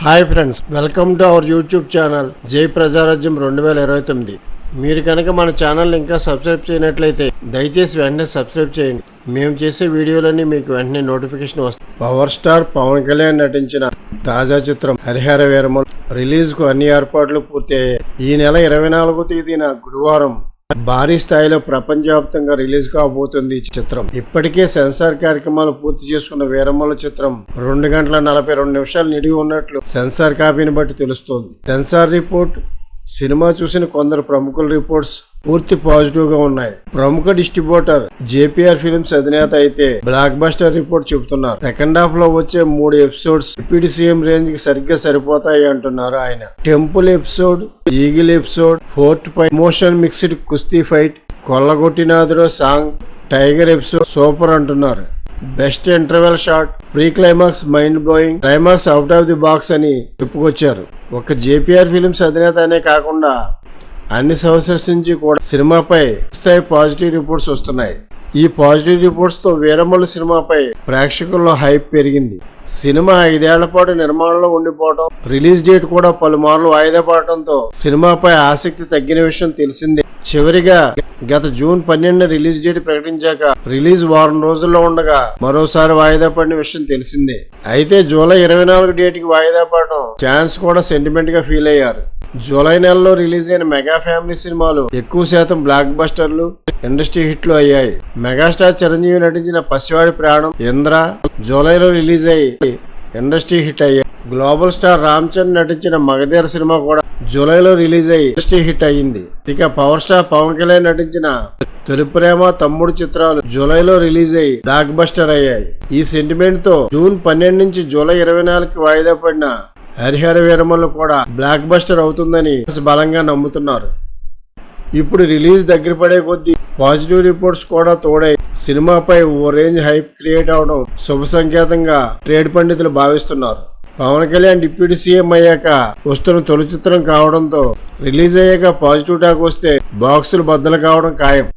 Hi friends, welcome to our YouTube channel జై ప్రజారాజ్యం 2029. మీరు కనుక మన ఛానల్ ఇంకా సబ్స్క్రైబ్ చేయనట్లయితే దయచేసి వెంటనే సబ్స్క్రైబ్ చేయండి. మేము చేసే వీడియోలన్నీ మీకు వెంటనే నోటిఫికేషన్ వస్తాయి. పవర్ స్టార్ పవన్ కళ్యాణ్ నటించిన తాజా చిత్రం హరిహర వీరమలు రిలీజ్ కు అన్ని ఏర్పాట్లు పూర్తయ్యాయి. ఈ నెల 24వ తేదీన గురువారం భారీ స్థాయిలో ప్రపంచవ్యాప్తంగా రిలీజ్ కాబోతుంది ఈ చిత్రం. ఇప్పటికే సెన్సార్ కార్యక్రమాలు పూర్తి చేసుకున్న వీరమల చిత్రం 2 గంటల 42 నిమిషాలు నిడివి ఉన్నట్లు సెన్సార్ కాపీని బట్టి తెలుస్తోంది. సెన్సార్ రిపోర్ట్, సినిమా చూసిన కొందరు ప్రముఖుల రిపోర్ట్స్ పూర్తి పాజిటివ్ గా ఉన్నాయి. ప్రముఖ డిస్ట్రిబ్యూటర్ జేపీఆర్ ఫిల్మ్స్ అధినేత అయితే బ్లాక్ బస్టర్ రిపోర్ట్ చెబుతున్నారు. సెకండ్ హాఫ్ లో వచ్చే 3 ఎపిసోడ్స్ డిప్యూటీ సీఎం రేంజ్ కి సరిగ్గా సరిపోతాయి అంటున్నారు ఆయన. Temple episode, eagle episode, fort fight, emotion mixed కుస్తీ ఫైట్, కొల్లగొట్టినాదురో సాంగ్, టైగర్ ఎపిసోడ్ సూపర్ అంటున్నారు. Best interval shot, pre climax mind blowing, climax out of the box అని చెప్పుకొచ్చారు. ఒక జేపీఆర్ ఫిల్మ్స్ అధినేత అనే కాకుండా అన్ని సోర్సెస్ నుంచి కూడా సినిమాపై స్థాయి పాజిటివ్ రిపోర్ట్స్ వస్తున్నాయి. ఈ పాజిటివ్ రిపోర్ట్స్ తో వీరమల్లు సినిమాపై ప్రేక్షకుల్లో హైప్ పెరిగింది. సినిమా 5 ఏళ్ల పాటు నిర్మాణంలో ఉండిపోవడం, రిలీజ్ డేట్ కూడా పలుమార్లు వాయిదా పడటంతో సినిమాపై ఆసక్తి తగ్గిన విషయం తెలిసిందే. చివరిగా గత జూన్ 12 రిలీజ్ డేట్ ప్రకటించాక రిలీజ్ వారం రోజుల్లో ఉండగా మరోసారి వాయిదా పడిన విషయం తెలిసిందే. అయితే జూలై 24 డేట్ కి వాయిదా పడడం ఛాన్స్ కూడా సెంటిమెంట్ గా ఫీల్ అయ్యారు. జూలై నెలలో రిలీజ్ అయిన మెగా ఫ్యామిలీ సినిమాలు ఎక్కువ శాతం బ్లాక్ బస్టర్లు, ఇండస్ట్రీ హిట్లు అయ్యాయి. మెగాస్టార్ చిరంజీవి నటించిన పసివాడి ప్రాణం, ఇంద్ర జూలైలో రిలీజ్ అయ్యి ఇండస్ట్రీ హిట్ అయ్యాయి. గ్లోబల్ స్టార్ రామ్ చరణ్ నటించిన మగధీర సినిమా కూడా జూలైలో రిలీజ్ అయ్యి ఇండస్ట్రీ హిట్ అయ్యింది. ఇక పవర్ స్టార్ పవన్ కళ్యాణ్ నటించిన తొలి ప్రేమ, తమ్ముడు చిత్రాలు జూలైలో రిలీజ్ అయ్యి బ్లాక్ బస్టర్ అయ్యాయి. ఈ సెంటిమెంట్ తో జూన్ 12 నుంచి జూలై 24కి వాయిదా పడిన హరిహర వీరమల్లు కూడా బ్లాక్ బస్టర్ అవుతుందని బలంగా నమ్ముతున్నారు. ఇప్పుడు రిలీజ్ దగ్గర పడే కొద్దీ పాజిటివ్ రిపోర్ట్స్ కూడా తోడై సినిమాపై ఓ రేంజ్ హైప్ క్రియేట్ అవడం శుభ సంకేతంగా ట్రేడ్ పండితులు భావిస్తున్నారు. పవన్ కళ్యాణ్ డిప్యూటీ సీఎం అయ్యాక వస్తున్న తొలి చిత్రం కావడంతో రిలీజ్ అయ్యాక పాజిటివ్ టాక్ వస్తే బాక్సులు బద్దలు కావడం ఖాయం.